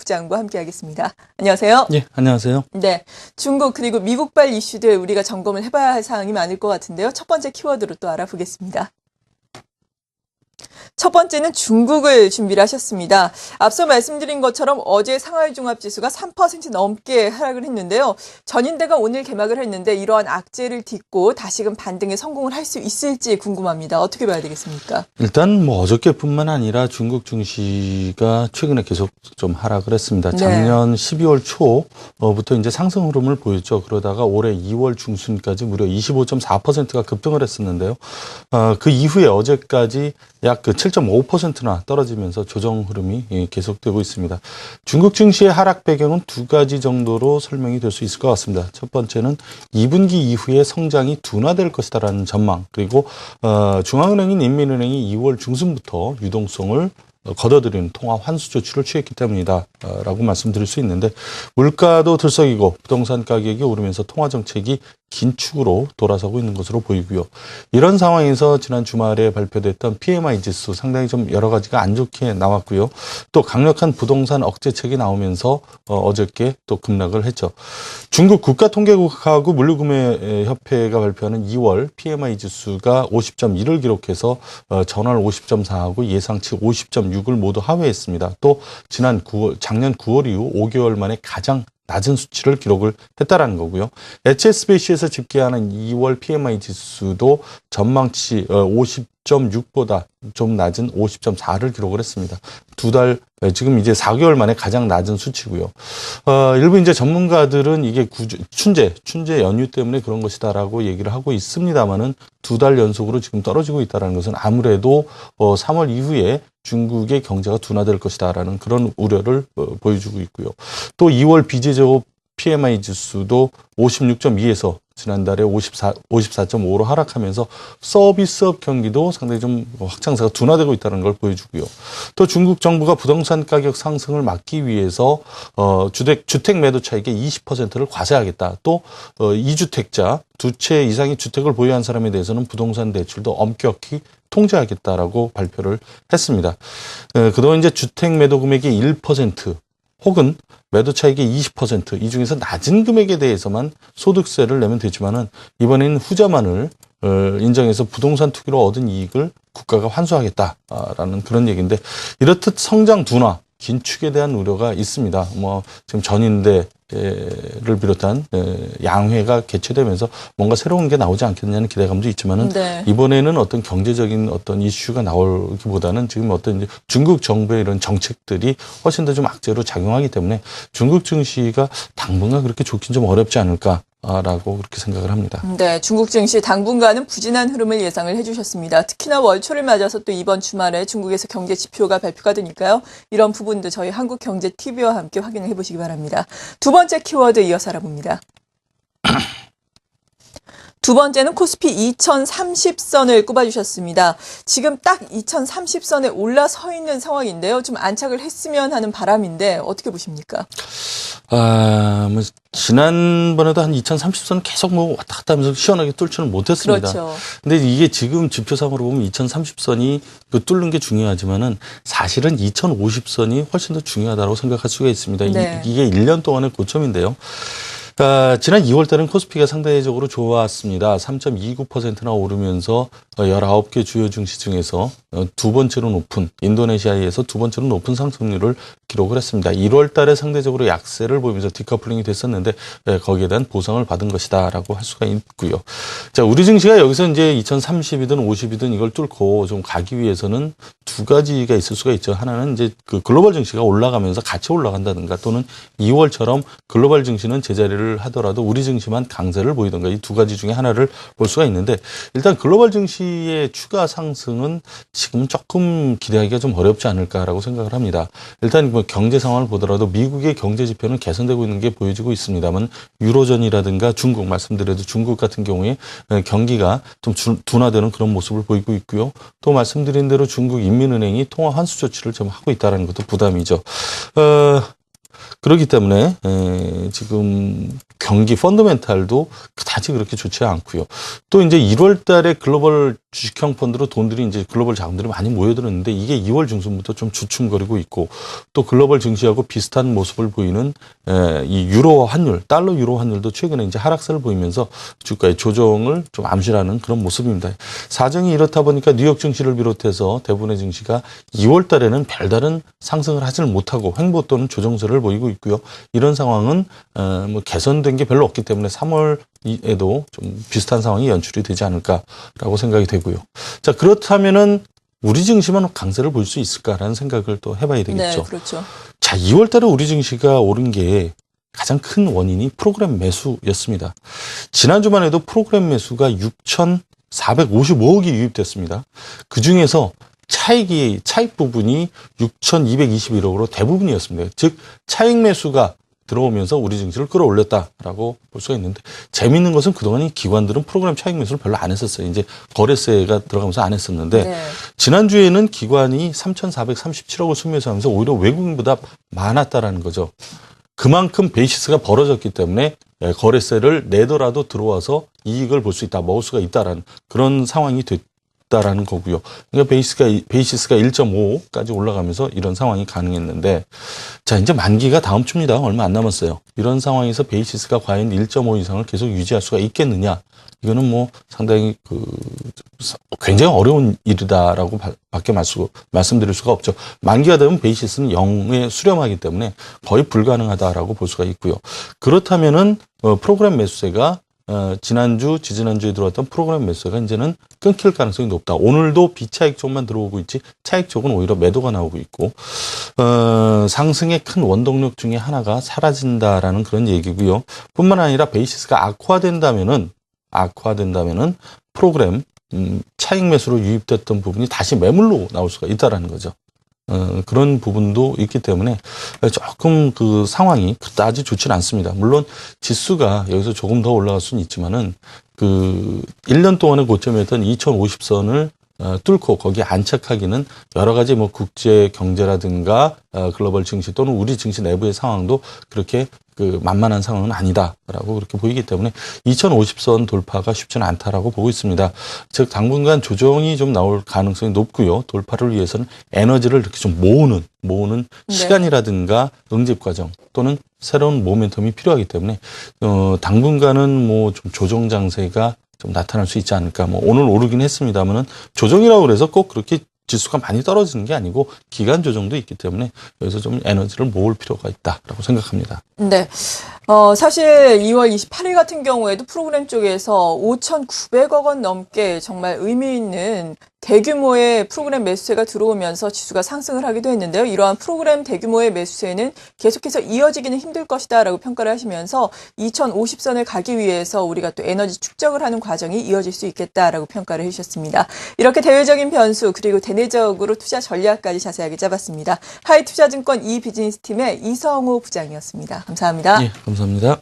국장과 함께하겠습니다. 안녕하세요. 예, 안녕하세요. 네, 중국 그리고 미국발 이슈들 우리가 점검을 해봐야 할 사항이 많을 것 같은데요. 첫 번째 키워드로 또 알아보겠습니다. 첫 번째는 중국을 준비를 하셨습니다. 앞서 말씀드린 것처럼 어제 상하이 종합지수가 3% 넘게 하락을 했는데요. 전인대가 오늘 개막을 했는데 이러한 악재를 딛고 다시금 반등에 성공을 할 수 있을지 궁금합니다. 어떻게 봐야 되겠습니까? 일단 뭐 어저께뿐만 아니라 중국 증시가 최근에 계속 좀 하락을 했습니다. 작년 12월 초부터 이제 상승 흐름을 보였죠. 그러다가 올해 2월 중순까지 무려 25.4%가 급등을 했었는데요. 그 이후에 어제까지 약 7.5%나 떨어지면서 조정 흐름이 계속되고 있습니다. 중국 증시의 하락 배경은 두 가지 정도로 설명이 될 수 있을 것 같습니다. 첫 번째는 2분기 이후에 성장이 둔화될 것이다라는 전망, 그리고 중앙은행인 인민은행이 2월 중순부터 유동성을 걷어들이는 통화 환수 조치를 취했기 때문이다라고 말씀드릴 수 있는데, 물가도 들썩이고 부동산 가격이 오르면서 통화 정책이 긴축으로 돌아서고 있는 것으로 보이고요. 이런 상황에서 지난 주말에 발표됐던 PMI 지수 상당히 좀 여러 가지가 안 좋게 나왔고요. 또 강력한 부동산 억제책이 나오면서 어저께 또 급락을 했죠. 중국 국가통계국하고 물류구매협회가 발표하는 2월 PMI 지수가 50.1을 기록해서 전월 50.4하고 예상치 50.6을 모두 하회했습니다. 또 작년 9월 이후 5개월 만에 가장 낮은 수치를 기록을 했다라는 거고요. HSBC에서 집계하는 2월 PMI 지수도 전망치 50.6보다 좀 낮은 50.4를 기록을 했습니다. 지금 이제 4개월 만에 가장 낮은 수치고요. 일부 이제 전문가들은 이게 춘제 연휴 때문에 그런 것이다라고 얘기를 하고 있습니다만은 2달 연속으로 지금 떨어지고 있다는 것은 아무래도 3월 이후에 중국의 경제가 둔화될 것이다라는 그런 우려를 보여주고 있고요. 또 2월 비제조업 PMI 지수도 56.2에서 지난달에 54.5로 하락하면서 서비스업 경기도 상당히 좀 확장세가 둔화되고 있다는 걸 보여주고요. 또 중국 정부가 부동산 가격 상승을 막기 위해서 주택 매도 차익의 20%를 과세하겠다. 또 2주택자, 2채 이상의 주택을 보유한 사람에 대해서는 부동산 대출도 엄격히 통제하겠다라고 발표를 했습니다. 그동안 이제 주택 매도 금액의 1% 혹은 매도 차익의 20%, 이 중에서 낮은 금액에 대해서만 소득세를 내면 되지만은 이번에는 후자만을 인정해서 부동산 투기로 얻은 이익을 국가가 환수하겠다라는 그런 얘기인데, 이렇듯 성장 둔화, 긴축에 대한 우려가 있습니다. 지금 전인대를 비롯한 양회가 개최되면서 뭔가 새로운 게 나오지 않겠느냐는 기대감도 있지만은 이번에는 어떤 경제적인 어떤 이슈가 나오기보다는 지금 어떤 이제 중국 정부의 이런 정책들이 훨씬 더 좀 악재로 작용하기 때문에 중국 증시가 당분간 그렇게 좋긴 좀 어렵지 않을까라고 그렇게 생각을 합니다. 네, 중국 증시 당분간은 부진한 흐름을 예상을 해주셨습니다. 특히나 월초를 맞아서 또 이번 주말에 중국에서 경제 지표가 발표가 되니까요. 이런 부분도 저희 한국경제TV와 함께 확인을 해보시기 바랍니다. 두 번째 키워드 이어서 알아봅니다. 두 번째는 코스피 2030선을 꼽아주셨습니다. 지금 딱 2030선에 올라서 있는 상황인데요. 좀 안착을 했으면 하는 바람인데 어떻게 보십니까? 지난번에도 한 2030선 계속 왔다 갔다 하면서 시원하게 뚫지는 못했습니다. 그렇죠. 근데 이게 지금 지표상으로 보면 2030선이 뚫는 게 중요하지만은 사실은 2050선이 훨씬 더 중요하다고 생각할 수가 있습니다. 이게 1년 동안의 고점인데요. 지난 2월 달은 코스피가 상대적으로 좋았습니다. 3.29%나 오르면서 19개 주요 증시 중에서 두 번째로 높은, 인도네시아에서 두 번째로 높은 상승률을 기록을 했습니다. 1월 달에 상대적으로 약세를 보이면서 디커플링이 됐었는데 거기에 대한 보상을 받은 것이다라고 할 수가 있고요. 자, 우리 증시가 여기서 이제 2030이든 50이든 이걸 뚫고 좀 가기 위해서는 두 가지가 있을 수가 있죠. 하나는 이제 그 글로벌 증시가 올라가면서 같이 올라간다든가, 또는 2월처럼 글로벌 증시는 제자리를 하더라도 우리 증시만 강세를 보이던가, 이 두 가지 중에 하나를 볼 수가 있는데, 일단 글로벌 증시의 추가 상승은 지금 조금 기대하기가 좀 어렵지 않을까라고 생각을 합니다. 일단 뭐 경제 상황을 보더라도 미국의 경제 지표는 개선되고 있는 게 보여지고 있습니다만, 유로존이라든가 중국, 말씀드려도 중국 같은 경우에 경기가 좀 둔화되는 그런 모습을 보이고 있고요. 또 말씀드린 대로 중국 인민은행이 통화 환수 조치를 좀 하고 있다는 것도 부담이죠. 그렇기 때문에 지금 경기 펀더멘탈도 그다지 그렇게 좋지 않고요. 또 이제 1월 달에 글로벌 주식형 펀드로 돈들이 이제 글로벌 자금들이 많이 모여들었는데 이게 2월 중순부터 좀 주춤거리고 있고 또 글로벌 증시하고 비슷한 모습을 보이는 이 유로 환율, 달러 유로 환율도 최근에 이제 하락세를 보이면서 주가의 조정을 좀 암시하는 그런 모습입니다. 사정이 이렇다 보니까 뉴욕 증시를 비롯해서 대부분의 증시가 2월 달에는 별다른 상승을 하지를 못하고 횡보 또는 조정세를 보이고 있고요. 이런 상황은 뭐 개선된 게 별로 없기 때문에 3월에도 좀 비슷한 상황이 연출이 되지 않을까라고 생각이 되고요. 자, 그렇다면은 우리 증시만 강세를 볼 수 있을까라는 생각을 또 해봐야 되겠죠. 네, 그렇죠. 자, 2월 달에 우리 증시가 오른 게 가장 큰 원인이 프로그램 매수였습니다. 지난주만 해도 프로그램 매수가 6,455억이 유입됐습니다. 그중에서 차익 부분이 6,221억으로 대부분이었습니다. 즉 차익 매수가 들어오면서 우리 증시를 끌어올렸다라고 볼 수가 있는데 재미있는 것은 그동안 이 기관들은 프로그램 차익 매수를 별로 안 했었어요. 이제 거래세가 들어가면서 안 했었는데 네. 지난주에는 기관이 3,437억을 순매수하면서 오히려 외국인보다 많았다라는 거죠. 그만큼 베이시스가 벌어졌기 때문에 거래세를 내더라도 들어와서 이익을 볼 수 있다, 먹을 수가 있다라는 그런 상황이 됐다라는 거고요. 그러니까 베이시스가 1.5까지 올라가면서 이런 상황이 가능했는데, 자, 이제 만기가 다음 주입니다. 얼마 안 남았어요. 이런 상황에서 베이시스가 과연 1.5 이상을 계속 유지할 수가 있겠느냐? 이거는 뭐 상당히 굉장히 어려운 일이다라고 밖에 말씀드릴 수가 없죠. 만기가 되면 베이시스는 0에 수렴하기 때문에 거의 불가능하다라고 볼 수가 있고요. 그렇다면은 프로그램 매수세가 지난주, 지지난주에 들어왔던 프로그램 매수세가 이제는 끊길 가능성이 높다. 오늘도 비차익 쪽만 들어오고 있지 차익 쪽은 오히려 매도가 나오고 있고 상승의 큰 원동력 중에 하나가 사라진다라는 그런 얘기고요. 뿐만 아니라 베이시스가 악화된다면은 프로그램 차익 매수로 유입됐던 부분이 다시 매물로 나올 수가 있다라는 거죠. 그런 부분도 있기 때문에 조금 그 상황이 그다지 좋지는 않습니다. 물론 지수가 여기서 조금 더 올라갈 수는 있지만은 그 1년 동안의 고점이었던 2050선을 뚫고 거기에 안착하기는 여러 가지 뭐 국제 경제라든가 글로벌 증시 또는 우리 증시 내부의 상황도 그렇게 그 만만한 상황은 아니다라고 그렇게 보이기 때문에 2050선 돌파가 쉽지는 않다라고 보고 있습니다. 즉 당분간 조정이 좀 나올 가능성이 높고요. 돌파를 위해서는 에너지를 이렇게 좀 모으는 네. 시간이라든가 응집 과정 또는 새로운 모멘텀이 필요하기 때문에 당분간은 뭐 좀 조정 장세가 좀 나타날 수 있지 않을까. 뭐 오늘 오르긴 했습니다만은 조정이라고 그래서 꼭 그렇게 지수가 많이 떨어지는 게 아니고 기간 조정도 있기 때문에 여기서 좀 에너지를 모을 필요가 있다라고 생각합니다. 네. 사실 2월 28일 같은 경우에도 프로그램 쪽에서 5,900억 원 넘게 정말 의미 있는 대규모의 프로그램 매수세가 들어오면서 지수가 상승을 하기도 했는데요. 이러한 프로그램 대규모의 매수세는 계속해서 이어지기는 힘들 것이다라고 평가를 하시면서 2050선을 가기 위해서 우리가 또 에너지 축적을 하는 과정이 이어질 수 있겠다라고 평가를 해주셨습니다. 이렇게 대외적인 변수 그리고 대내적으로 투자 전략까지 자세하게 잡았습니다. 하이투자증권 이비즈니스팀의 이성우 부장이었습니다. 감사합니다. 예, 감사합니다.